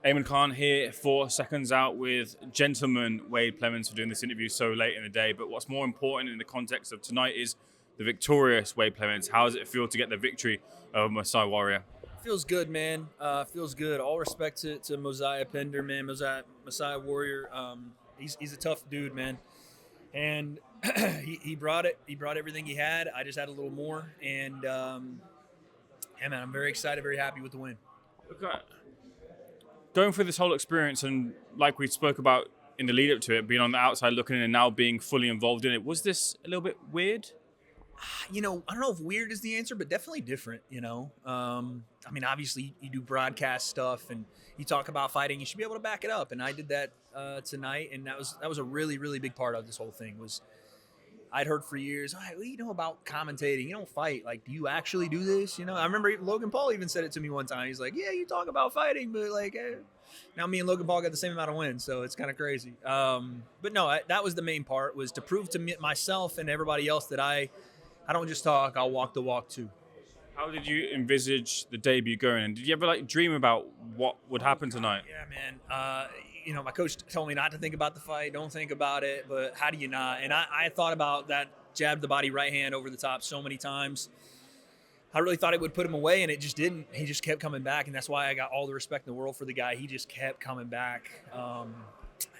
Eamon Khan here for Seconds Out with gentleman Wade Plemons for doing this interview so late in the day. But what's more important in the context of tonight is the victorious Wade Plemons. How does it feel to get the victory over Masai Warrior? Feels good, man. Feels good. All respect to Mosiah Pender, man. Masai Warrior. He's a tough dude, man. And he brought it. He brought everything he had. I just had a little more. And, yeah, man, I'm very excited, very happy with the win. Okay. Going through this whole experience and like we spoke about in the lead up to it, being on the outside looking in and now being fully involved in it, was this a little bit weird? I don't know if weird is the answer, but definitely different, I mean, obviously you do broadcast stuff and you talk about fighting, you should be able to back it up. And I did that tonight. And that was a really, really big part of this whole thing was I'd heard for years, what do you know about commentating? You don't fight. Like, do you actually do this? I remember Logan Paul even said it to me one time. He's like, yeah, you talk about fighting, but now me and Logan Paul got the same amount of wins. So it's kind of crazy. But no, that was the main part, was to prove to myself and everybody else that I don't just talk, I'll walk the walk too. How did you envisage the debut going? And did you ever dream about what would happen tonight? Yeah, man. My coach told me not to think about the fight. Don't think about it. But how do you not? And I thought about that jab to the body right hand over the top so many times. I really thought it would put him away, and it just didn't. He just kept coming back, and that's why I got all the respect in the world for the guy. He just kept coming back.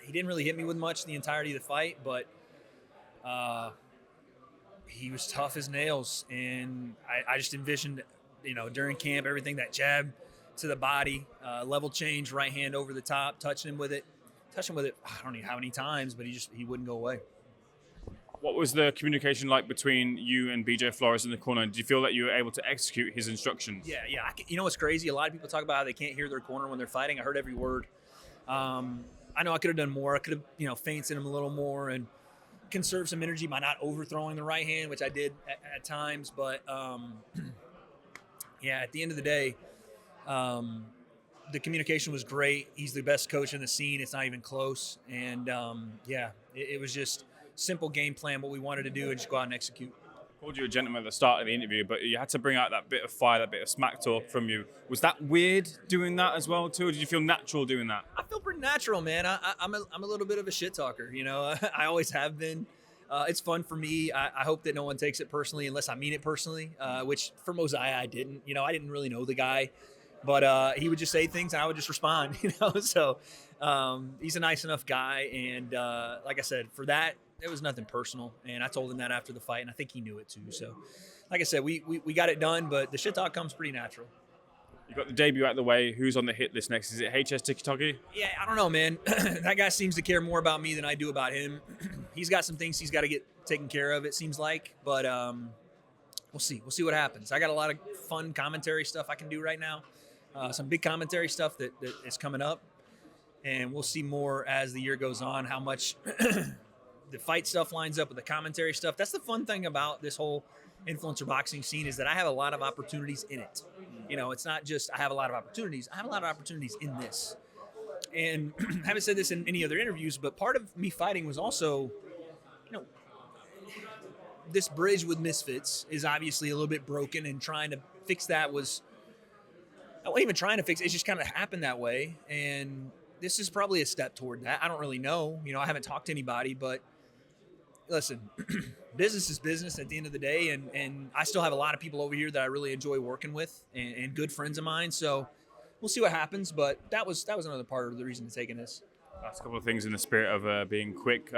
He didn't really hit me with much the entirety of the fight, but he was tough as nails. And I just envisioned, during camp, everything, that jab to the body, level change, right hand over the top, touching him with it. I don't know how many times, but he wouldn't go away. What was the communication like between you and BJ Flores in the corner? Did you feel that you were able to execute his instructions? Yeah. You know what's crazy? A lot of people talk about how they can't hear their corner when they're fighting. I heard every word. I know I could have done more. I could have, feinted him a little more and conserved some energy by not overthrowing the right hand, which I did at times. But, yeah, at the end of the day, the communication was great. He's the best coach in the scene. It's not even close. And, it was just simple game plan, what we wanted to do, and just go out and execute. I called you a gentleman at the start of the interview, but you had to bring out that bit of fire, that bit of smack talk from you. Was that weird doing that as well too, or did you feel natural doing that? I feel pretty natural, man. I'm a little bit of a shit talker, I always have been. It's fun for me. I hope that no one takes it personally unless I mean it personally, which for Mosiah I didn't. I didn't really know the guy, but he would just say things and I would just respond, So he's a nice enough guy, and like I said, for that, it was nothing personal, and I told him that after the fight, and I think he knew it too. So, like I said, we got it done, but the shit talk comes pretty natural. You got the debut out of the way. Who's on the hit list next? Is it HS TikToki? Yeah, I don't know, man. That guy seems to care more about me than I do about him. He's got some things he's got to get taken care of, it seems like, but we'll see. We'll see what happens. I got a lot of fun commentary stuff I can do right now, some big commentary stuff that is coming up, and we'll see more as the year goes on, how much the fight stuff lines up with the commentary stuff. That's the fun thing about this whole influencer boxing scene, is that I have a lot of opportunities in it. It's not just I have a lot of opportunities. I have a lot of opportunities in this. And I haven't said this in any other interviews, but part of me fighting was also, this bridge with Misfits is obviously a little bit broken, and trying to fix that was, I wasn't even trying to fix it. It just kind of happened that way. And this is probably a step toward that. I don't really know. I haven't talked to anybody, but listen, business is business at the end of the day, and I still have a lot of people over here that I really enjoy working with, and good friends of mine. So we'll see what happens, but that was another part of the reason to taking this. Last couple of things in the spirit of being quick.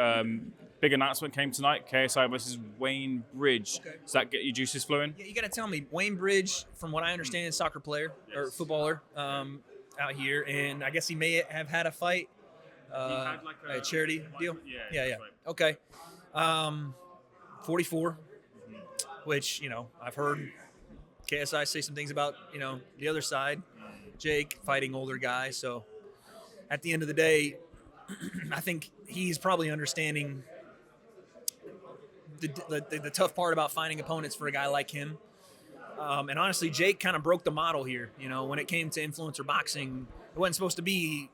Big announcement came tonight, KSI versus Wayne Bridge. Okay. Does that get your juices flowing? Yeah, you got to tell me. Wayne Bridge, from what I understand, is a soccer player or footballer out here, and I guess he may have had a fight, had a charity deal. Yeah. Right. Okay. 44, which, I've heard KSI say some things about, the other side, Jake fighting older guys. So at the end of the day, I think he's probably understanding the tough part about finding opponents for a guy like him. And honestly, Jake kind of broke the model here. When it came to influencer boxing, it wasn't supposed to be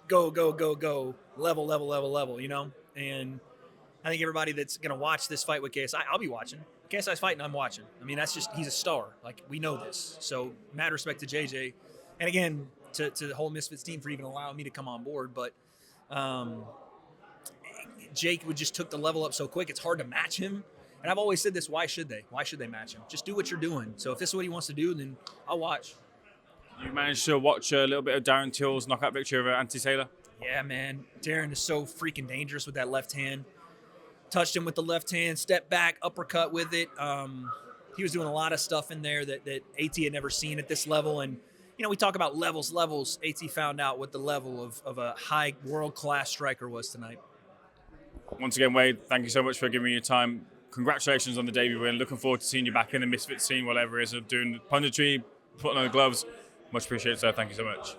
go, level, and I think everybody that's going to watch this fight with KSI, I'll be watching. KSI's fighting, I'm watching. I mean, that's just, he's a star. Like, we know this. So, mad respect to JJ. And again, to the whole Misfits team for even allowing me to come on board. But Jake would just took the level up so quick. It's hard to match him. And I've always said this, why should they? Why should they match him? Just do what you're doing. So if this is what he wants to do, then I'll watch. You managed to watch a little bit of Darren Till's knockout victory over Anthony Taylor? Yeah, man. Darren is so freaking dangerous with that left hand. Touched him with the left hand, stepped back, uppercut with it. He was doing a lot of stuff in there that AT had never seen at this level. And, you know, we talk about levels. AT found out what the level of a high world-class striker was tonight. Once again, Wade, thank you so much for giving me your time. Congratulations on the debut win. Looking forward to seeing you back in the Misfits scene, whatever it is, of doing punditry, putting on the gloves. Much appreciated, sir. Thank you so much.